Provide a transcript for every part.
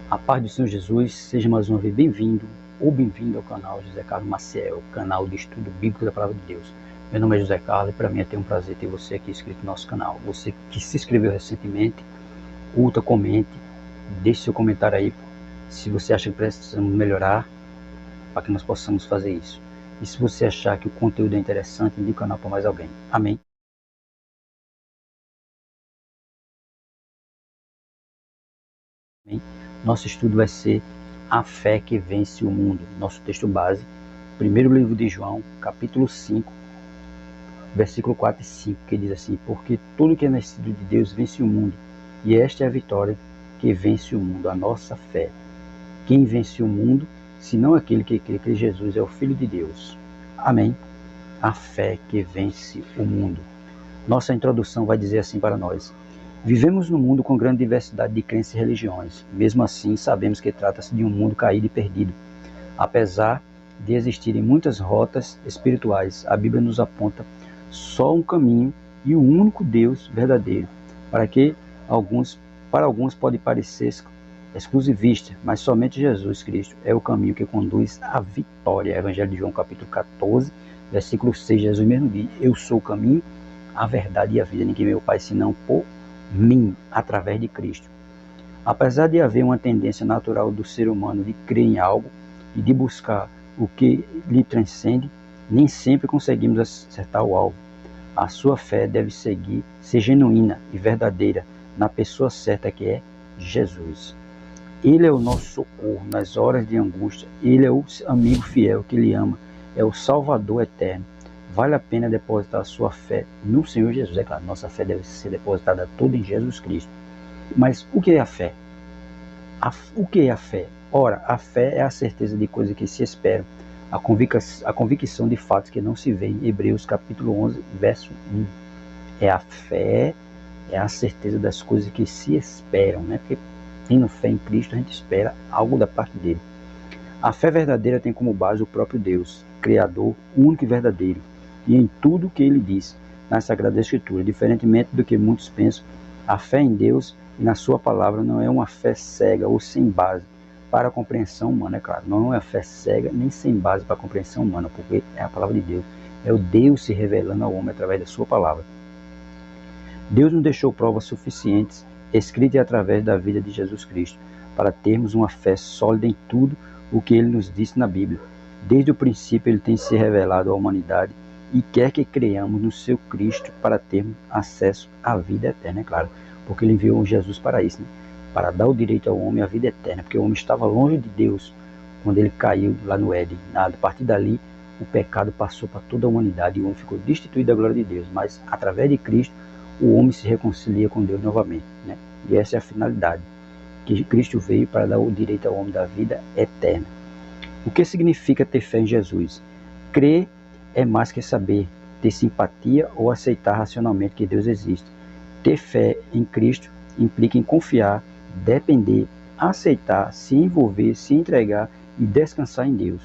A paz do Senhor Jesus, seja mais uma vez bem-vindo ou bem-vindo ao canal José Carlos Maciel, canal de estudo bíblico da Palavra de Deus. Meu nome é José Carlos e para mim é ter um prazer ter você aqui inscrito no nosso canal. Você que se inscreveu recentemente, curta, comente, deixe seu comentário aí se você acha que precisamos melhorar para que nós possamos fazer isso. E se você achar que o conteúdo é interessante, indique o canal para mais alguém. Amém. Nosso estudo vai ser a fé que vence o mundo. Nosso texto base, primeiro livro de João, capítulo 5, versículo 4 e 5, que diz assim: porque tudo que é nascido de Deus vence o mundo, e esta é a vitória que vence o mundo, a nossa fé. Quem vence o mundo, senão aquele que crê que Jesus é o Filho de Deus. Amém. A fé que vence o mundo. Nossa introdução vai dizer assim para nós: vivemos num mundo com grande diversidade de crenças e religiões. Mesmo assim, sabemos que trata-se de um mundo caído e perdido. Apesar de existirem muitas rotas espirituais, a Bíblia nos aponta só um caminho e o único Deus verdadeiro. Para alguns pode parecer exclusivista, mas somente Jesus Cristo é o caminho que conduz à vitória. Evangelho de João, capítulo 14, versículo 6, Jesus mesmo diz: eu sou o caminho, a verdade e a vida. Ninguém vê o Pai senão por mim, através de Cristo. Apesar de haver uma tendência natural do ser humano de crer em algo e de buscar o que lhe transcende, nem sempre conseguimos acertar o alvo. A sua fé deve ser genuína e verdadeira na pessoa certa, que é Jesus. Ele é o nosso socorro nas horas de angústia. Ele é o amigo fiel que lhe ama. É o Salvador eterno. Vale a pena depositar a sua fé no Senhor Jesus. É claro, nossa fé deve ser depositada toda em Jesus Cristo. Mas o que é a fé? O que é a fé? Ora, a fé é a certeza de coisas que se esperam, a convicção de fatos que não se veem. Hebreus capítulo 11, verso 1. É a fé, é a certeza das coisas que se esperam, né? Porque tendo fé em Cristo, a gente espera algo da parte dele. A fé verdadeira tem como base o próprio Deus, Criador, único e verdadeiro, e em tudo o que ele diz na Sagrada Escritura. Diferentemente do que muitos pensam, a fé em Deus e na sua palavra não é uma fé cega ou sem base para a compreensão humana. É claro, não é uma fé cega nem sem base para a compreensão humana, porque é a palavra de Deus, é o Deus se revelando ao homem através da sua palavra. Deus nos deixou provas suficientes, escritas através da vida de Jesus Cristo, para termos uma fé sólida em tudo o que ele nos disse na Bíblia. Desde o princípio ele tem se revelado à humanidade e quer que creiamos no seu Cristo para termos acesso à vida eterna, é claro, porque ele enviou Jesus para isso, né? Para dar o direito ao homem à vida eterna, porque o homem estava longe de Deus quando ele caiu lá no Éden. A partir dali, o pecado passou para toda a humanidade e o homem ficou destituído da glória de Deus, mas através de Cristo, o homem se reconcilia com Deus novamente, né? E essa é a finalidade, que Cristo veio para dar o direito ao homem da vida eterna. O que significa ter fé em Jesus? Crer é mais que saber, ter simpatia ou aceitar racionalmente que Deus existe. Ter fé em Cristo implica em confiar, depender, aceitar, se envolver, se entregar e descansar em Deus.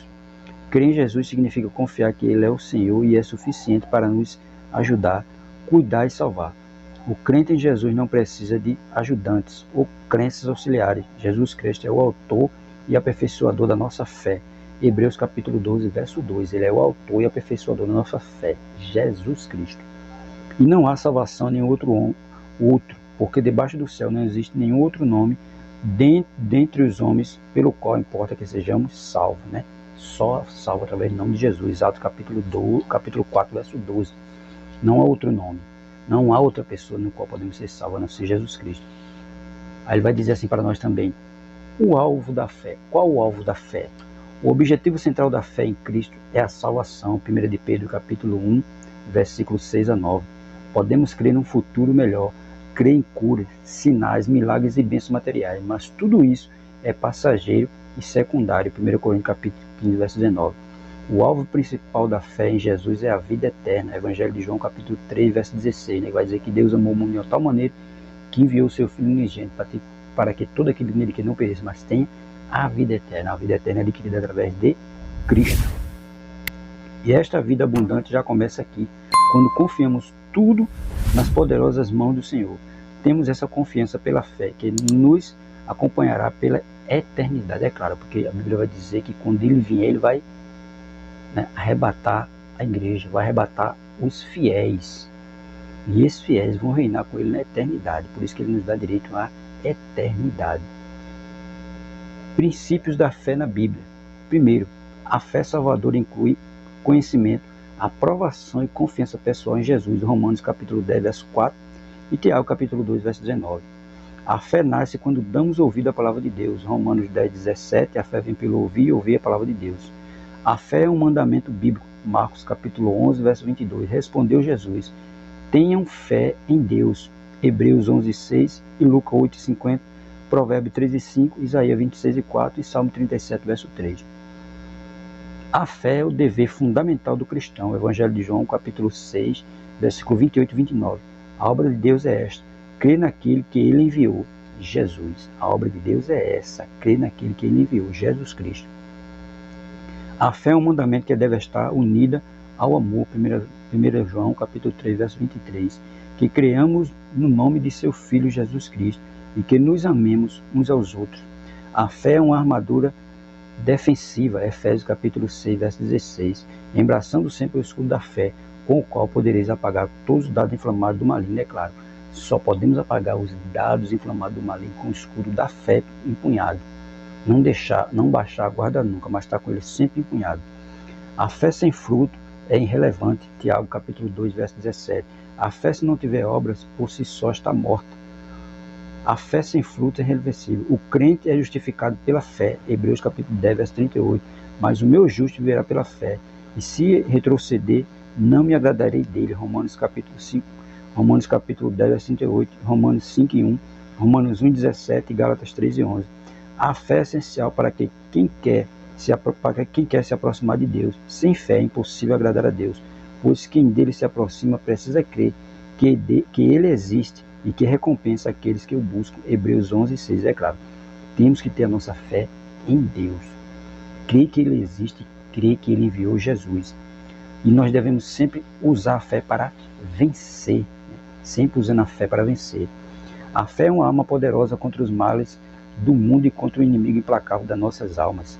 Crer em Jesus significa confiar que Ele é o Senhor e é suficiente para nos ajudar, cuidar e salvar. O crente em Jesus não precisa de ajudantes ou crenças auxiliares. Jesus Cristo é o autor e aperfeiçoador da nossa fé. Hebreus capítulo 12, verso 2. Ele é o autor e aperfeiçoador da nossa fé. Jesus Cristo. E não há salvação em nenhum outro, porque debaixo do céu não existe nenhum outro nome dentre os homens pelo qual importa que sejamos salvos, né? Só salvo através do nome de Jesus. Atos capítulo 4, verso 12. Não há outro nome. Não há outra pessoa no qual podemos ser salvos, a não ser Jesus Cristo. Aí ele vai dizer assim para nós também: o alvo da fé. Qual o alvo da fé? O objetivo central da fé em Cristo é a salvação. 1 de Pedro capítulo 1, versículos 6 a 9. Podemos crer num futuro melhor, crer em curas, sinais, milagres e bênçãos materiais, mas tudo isso é passageiro e secundário. 1 Coríntios capítulo 15, verso 19. O alvo principal da fé em Jesus é a vida eterna. Evangelho de João capítulo 3, verso 16, né? Vai dizer que Deus amou o mundo de tal maneira que enviou o seu Filho unigênito para que todo aquele nele que não pereça, mas tenha a vida eterna. A vida eterna é adquirida através de Cristo. E esta vida abundante já começa aqui, quando confiamos tudo nas poderosas mãos do Senhor. Temos essa confiança pela fé, que nos acompanhará pela eternidade. É claro, porque a Bíblia vai dizer que quando ele vier, ele vai, né, arrebatar a igreja, vai arrebatar os fiéis. E esses fiéis vão reinar com ele na eternidade. Por isso que ele nos dá direito à eternidade. Princípios da fé na Bíblia. Primeiro, a fé salvadora inclui conhecimento, aprovação e confiança pessoal em Jesus, Romanos capítulo 10, verso 4 e Tiago capítulo 2, verso 19. A fé nasce quando damos ouvido à palavra de Deus, Romanos 10, 17, a fé vem pelo ouvir e ouvir a palavra de Deus. A fé é um mandamento bíblico, Marcos capítulo 11, verso 22. Respondeu Jesus: tenham fé em Deus, Hebreus 11, 6 e Lucas 8, 50, Provérbios 13, 5, Isaías 26, 4 e Salmo 37, verso 3. A fé é o dever fundamental do cristão, Evangelho de João capítulo 6, versículo 28 e 29. A obra de Deus é esta: crer naquele que ele enviou, Jesus. A obra de Deus é essa: crer naquele que ele enviou, Jesus Cristo. A fé é um mandamento que deve estar unida ao amor, 1 João capítulo 3, verso 23, que creamos no nome de seu Filho Jesus Cristo e que nos amemos uns aos outros. A fé é uma armadura defensiva, Efésios capítulo 6, verso 16, embraçando sempre o escudo da fé, com o qual podereis apagar todos os dados inflamados do maligno. É claro, só podemos apagar os dados inflamados do maligno com o escudo da fé empunhado. Não baixar a guarda nunca, mas estar com ele sempre empunhado. A fé sem fruto é irrelevante, Tiago capítulo 2, verso 17. A fé, se não tiver obras, por si só está morta. A fé sem fruto é irreversível. O crente é justificado pela fé, Hebreus capítulo 10, verso 38. Mas o meu justo viverá pela fé, e se retroceder, não me agradarei dele, Romanos capítulo 5, Romanos capítulo 10, verso 38, Romanos 5 e 1, Romanos 1, 17 e Gálatas 3 e 11. A fé é essencial para quem quer se aproximar de Deus. Sem fé é impossível agradar a Deus, pois quem dele se aproxima precisa crer que ele existe e que recompensa aqueles que o buscam. Hebreus 11, 6. É claro, temos que ter a nossa fé em Deus. Crer que ele existe, crer que ele enviou Jesus. E nós devemos sempre usar a fé para vencer, né? Sempre usando a fé para vencer. A fé é uma arma poderosa contra os males do mundo e contra o inimigo implacável das nossas almas.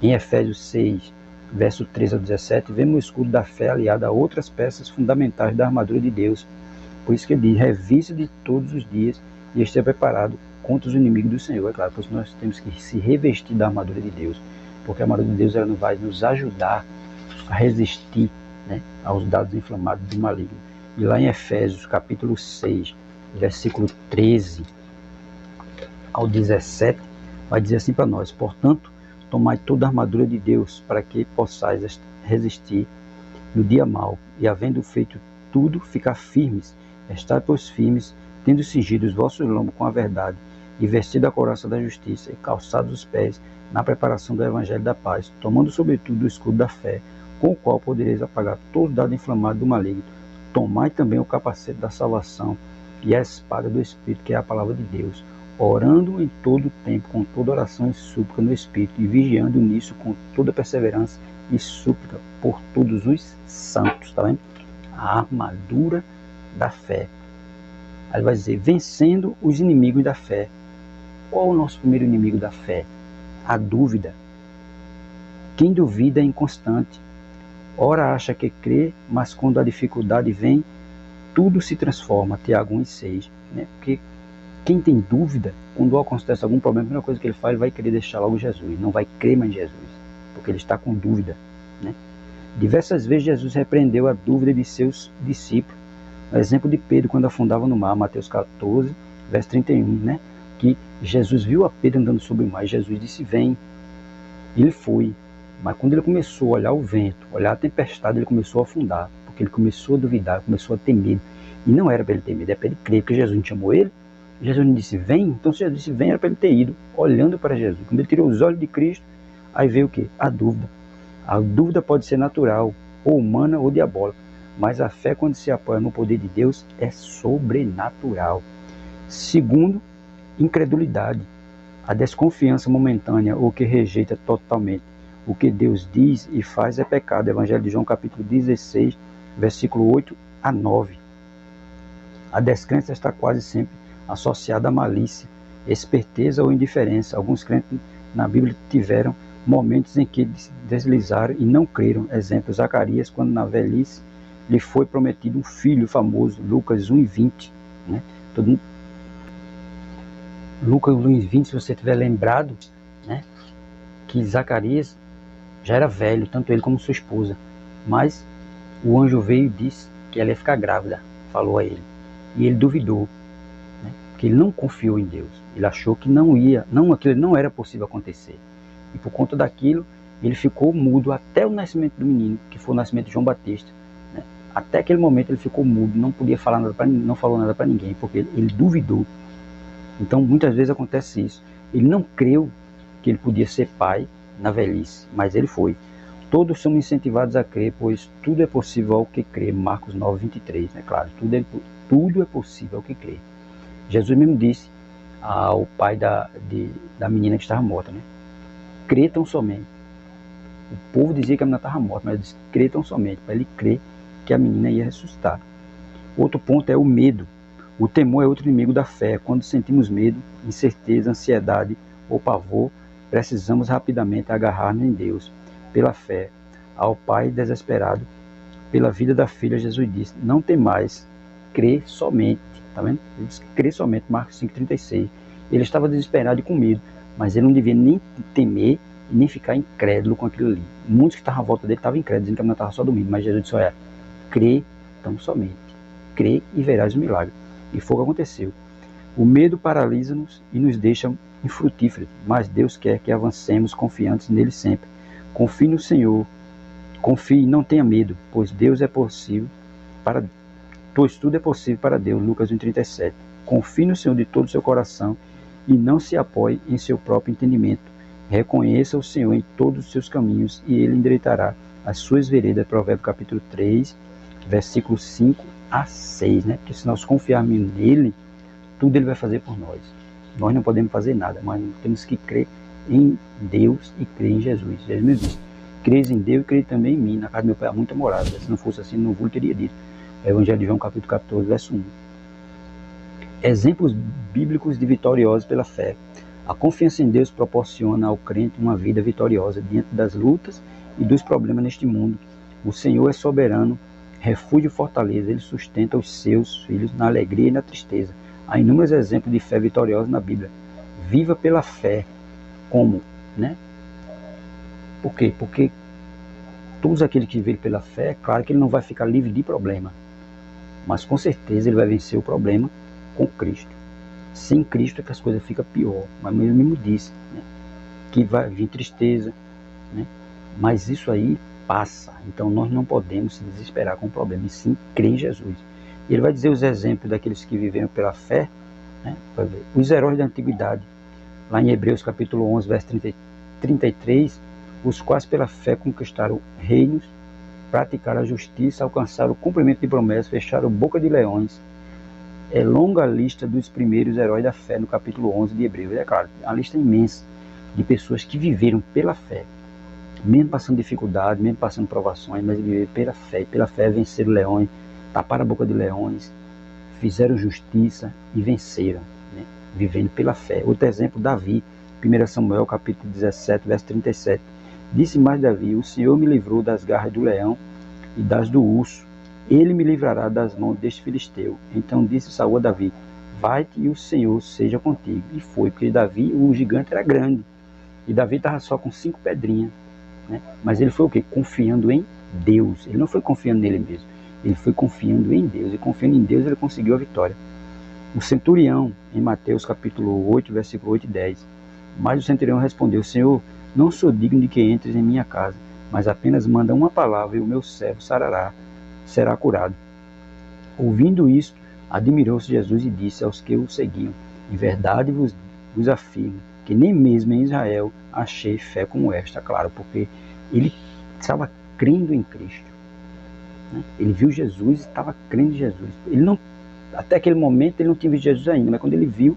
Em Efésios 6, verso 13 a 17, vemos o escudo da fé aliado a outras peças fundamentais da armadura de Deus. Por isso que ele diz: revista de todos os dias e esteja preparado contra os inimigos do Senhor. É claro, pois nós temos que se revestir da armadura de Deus, porque a armadura de Deus ela vai nos ajudar a resistir, né, aos dados inflamados do maligno. E lá em Efésios capítulo 6, versículo 13 ao 17, vai dizer assim para nós: portanto, tomai toda a armadura de Deus, para que possais resistir no dia mau, e havendo feito tudo, ficar firmes. Estai, pois, firmes, tendo cingido os vossos lombos com a verdade, e vestido a couraça da justiça, e calçados os pés na preparação do evangelho da paz, tomando sobretudo o escudo da fé, com o qual podereis apagar todo dado inflamado do maligno. Tomai também o capacete da salvação e a espada do Espírito, que é a palavra de Deus, orando em todo o tempo, com toda oração e súplica no Espírito, e vigiando nisso com toda perseverança e súplica por todos os santos. Tá vendo? A armadura da fé. Aí vai dizer: vencendo os inimigos da fé. Qual é o nosso primeiro inimigo da fé? A dúvida. Quem duvida é inconstante. Ora acha que crê, mas quando a dificuldade vem, tudo se transforma. Tiago 1,6. Né? Porque quem tem dúvida, quando acontece algum problema, a primeira coisa que ele faz, ele vai querer deixar logo Jesus. Não vai crer mais em Jesus, porque ele está com dúvida. Né? Diversas vezes Jesus repreendeu a dúvida de seus discípulos. O exemplo de Pedro, quando afundava no mar, Mateus 14, verso 31, né? Que Jesus viu a Pedro andando sobre o mar, e Jesus disse: vem. Ele foi. Mas quando ele começou a olhar o vento, olhar a tempestade, ele começou a afundar, porque ele começou a duvidar, começou a ter medo. E não era para ele ter medo, era para ele crer, porque Jesus não chamou ele. Jesus não disse vem, então se Jesus disse vem, era para ele ter ido olhando para Jesus. Quando ele tirou os olhos de Cristo, aí veio o quê? A dúvida. A dúvida pode ser natural, ou humana, ou diabólica, mas a fé, quando se apoia no poder de Deus, é sobrenatural. Segundo, incredulidade, a desconfiança momentânea ou que rejeita totalmente o que Deus diz e faz é pecado. Evangelho de João capítulo 16, versículo 8 a 9. A descrença está quase sempre associada à malícia, esperteza ou indiferença. Alguns crentes na Bíblia tiveram momentos em que se deslizaram e não creram. Exemplo, Zacarias, quando na velhice lhe foi prometido um filho famoso, Lucas 1:20. Né? Todo mundo... Lucas 1:20, se você tiver lembrado, né, que Zacarias já era velho, tanto ele como sua esposa, mas o anjo veio e disse que ela ia ficar grávida, falou a ele, e ele duvidou, né, porque ele não confiou em Deus, ele achou que aquilo não era possível acontecer, e por conta daquilo ele ficou mudo até o nascimento do menino, que foi o nascimento de João Batista, né? Até aquele momento ele ficou mudo, não podia falar nada não falou nada para ninguém, porque ele duvidou. Então muitas vezes acontece isso, ele não creu que ele podia ser pai na velhice, mas ele foi. Todos somos incentivados a crer, pois tudo é possível ao que crê. Marcos 9:23, né? Claro, tudo é possível ao que crê. Jesus mesmo disse ao pai da menina que estava morta, né? Crê tão somente. O povo dizia que a menina estava morta, mas ele disse, crê tão somente, para ele crer que a menina ia ressuscitar. Outro ponto é o medo. O temor é outro inimigo da fé. Quando sentimos medo, incerteza, ansiedade ou pavor, precisamos rapidamente agarrar-nos em Deus, pela fé. Ao pai desesperado pela vida da filha, Jesus disse, não temais, crê somente. Tá vendo? Ele disse, crê somente, Marcos 5:36. Ele estava desesperado e com medo, mas ele não devia nem temer e nem ficar incrédulo com aquilo ali. Muitos que estavam à volta dele estavam incrédulos, dizendo que a menina estava só dormindo, mas Jesus disse, olha, crê tão somente. Crê e verás o milagre. E foi o que aconteceu. O medo paralisa-nos e nos deixa infrutíferos, mas Deus quer que avancemos confiantes nele sempre. Confie no Senhor, confie e não tenha medo, pois tudo é possível para Deus. Lucas 1:37. Confie no Senhor de todo o seu coração e não se apoie em seu próprio entendimento. Reconheça o Senhor em todos os seus caminhos e ele endireitará as suas veredas. Provérbios capítulo 3, versículos 5-6, né? Porque se nós confiarmos nele, tudo ele vai fazer por nós. Nós não podemos fazer nada, mas temos que crer em Deus e crer em Jesus. Jesus me disse, creis em Deus e creis também em mim. Na casa do meu pai há muita morada. Se não fosse assim, não vos teria dito. Evangelho de João capítulo 14, verso 1. Exemplos bíblicos de vitoriosos pela fé. A confiança em Deus proporciona ao crente uma vida vitoriosa diante das lutas e dos problemas neste mundo. O Senhor é soberano, refúgio e fortaleza. Ele sustenta os seus filhos na alegria e na tristeza. Há inúmeros exemplos de fé vitoriosa na Bíblia. Viva pela fé. Como? Né? Por quê? Porque todos aqueles que vivem pela fé, claro que ele não vai ficar livre de problema. Mas com certeza ele vai vencer o problema com Cristo. Sem Cristo é que as coisas ficam pior. Mas ele mesmo disse, né, que vai vir tristeza, né? Mas isso aí passa. Então nós não podemos se desesperar com o problema, e sim crer em Jesus. E ele vai dizer os exemplos daqueles que viveram pela fé, né? Os heróis da antiguidade, lá em Hebreus capítulo 11, verso 33, os quais pela fé conquistaram reinos, praticaram a justiça, alcançaram o cumprimento de promessas, fecharam boca de leões. É longa a lista dos primeiros heróis da fé no capítulo 11 de Hebreus. É claro, uma lista imensa de pessoas que viveram pela fé, mesmo passando dificuldade, mesmo passando provações, mas viveram pela fé. E pela fé venceram leões, taparam a boca de leões, fizeram justiça e venceram, né? Vivendo pela fé. Outro exemplo, Davi, 1 Samuel capítulo 17, verso 37. Disse mais Davi, o Senhor me livrou das garras do leão e das do urso. Ele me livrará das mãos deste filisteu. Então disse Saul a Davi, vai-te e o Senhor seja contigo. E foi, porque Davi, o gigante era grande. E Davi estava só com 5 pedrinhas, né? Mas ele foi o quê? Confiando em Deus. Ele não foi confiando nele mesmo. Ele foi confiando em Deus. E confiando em Deus ele conseguiu a vitória. O centurião, em Mateus capítulo 8, versículo 8 e 10. Mas o centurião respondeu, Senhor, não sou digno de que entres em minha casa, mas apenas manda uma palavra e o meu servo será curado. Ouvindo isto, admirou-se Jesus e disse aos que o seguiam, em verdade vos afirmo, que nem mesmo em Israel achei fé como esta. Claro, porque ele estava crendo em Cristo, né? Ele viu Jesus e estava crendo em Jesus. Ele não, até aquele momento ele não tinha visto Jesus ainda, mas quando ele viu,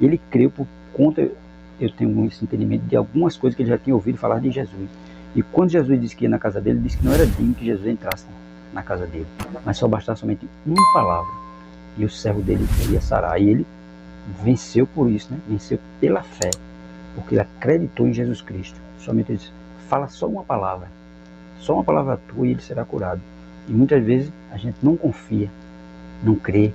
ele creu por conta, eu tenho esse entendimento de algumas coisas que ele já tinha ouvido falar de Jesus. E quando Jesus disse que ia na casa dele, ele disse que não era digno que Jesus entrasse na casa dele, mas só bastava somente uma palavra e o servo dele ia sarar. E ele venceu por isso, né? Venceu pela fé, porque ele acreditou em Jesus Cristo. Somente ele disse, fala só uma palavra tua e ele será curado. E muitas vezes a gente não confia, não crê,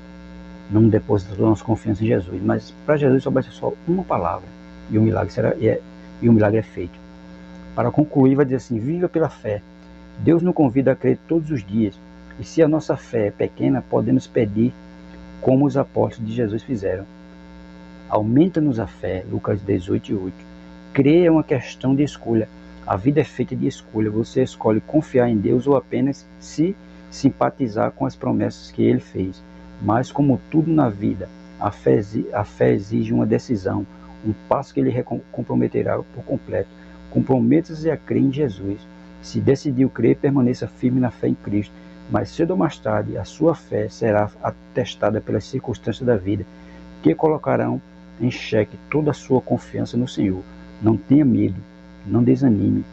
não deposita toda a nossa confiança em Jesus, mas para Jesus só basta só uma palavra e o milagre é feito. Para concluir, vai dizer assim: viva pela fé. Deus nos convida a crer todos os dias, e se a nossa fé é pequena, podemos pedir como os apóstolos de Jesus fizeram. Aumenta-nos a fé, Lucas 18:8. Crer é uma questão de escolha. A vida é feita de escolha. Você escolhe confiar em Deus ou apenas se simpatizar com as promessas que Ele fez. Mas como tudo na vida, a fé exige uma decisão, um passo que Ele comprometerá por completo. Comprometa-se a crer em Jesus. Se decidiu crer, permaneça firme na fé em Cristo. Mas cedo ou mais tarde, a sua fé será atestada pelas circunstâncias da vida, que colocarão em xeque toda a sua confiança no Senhor. Não tenha medo, não desanime,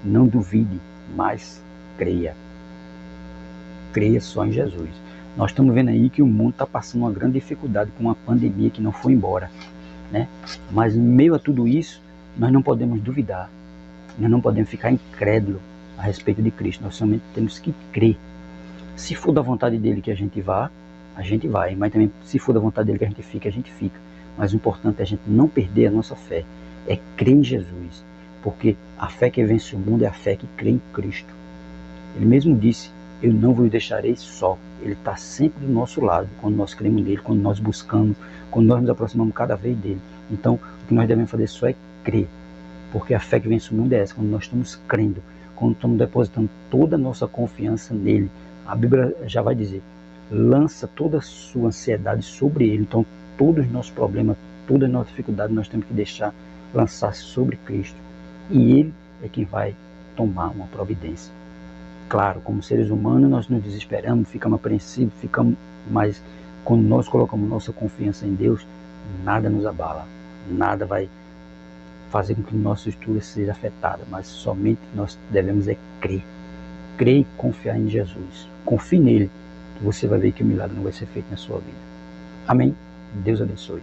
não duvide, mas creia. Creia só em Jesus. Nós estamos vendo aí que o mundo está passando uma grande dificuldade com uma pandemia que não foi embora, né? Mas em meio a tudo isso, nós não podemos duvidar, nós não podemos ficar incrédulos a respeito de Cristo. Nós somente temos que crer. Se for da vontade dele que a gente vai, mas também se for da vontade dele que a gente fica. Mas o importante é a gente não perder a nossa fé, é crer em Jesus, porque a fé que vence o mundo é a fé que crê em Cristo. Ele mesmo disse, eu não vos deixarei só. Ele está sempre do nosso lado, quando nós cremos nele, quando nós buscamos, quando nós nos aproximamos cada vez dele. Então, o que nós devemos fazer só é crer, porque a fé que vence o mundo é essa, quando nós estamos crendo, quando estamos depositando toda a nossa confiança nele. A Bíblia já vai dizer, lança toda a sua ansiedade sobre ele. Então, todos os nossos problemas, toda a nossa dificuldade, nós temos que deixar lançar sobre Cristo. E ele é quem vai tomar uma providência. Claro, como seres humanos, nós nos desesperamos, ficamos apreensivos, mas quando nós colocamos nossa confiança em Deus, nada nos abala, nada vai fazer com que o nosso estudo seja afetado, mas somente nós devemos é crer. Crer e confiar em Jesus. Confie nele, que você vai ver que o milagre não vai ser feito na sua vida. Amém? Deus abençoe.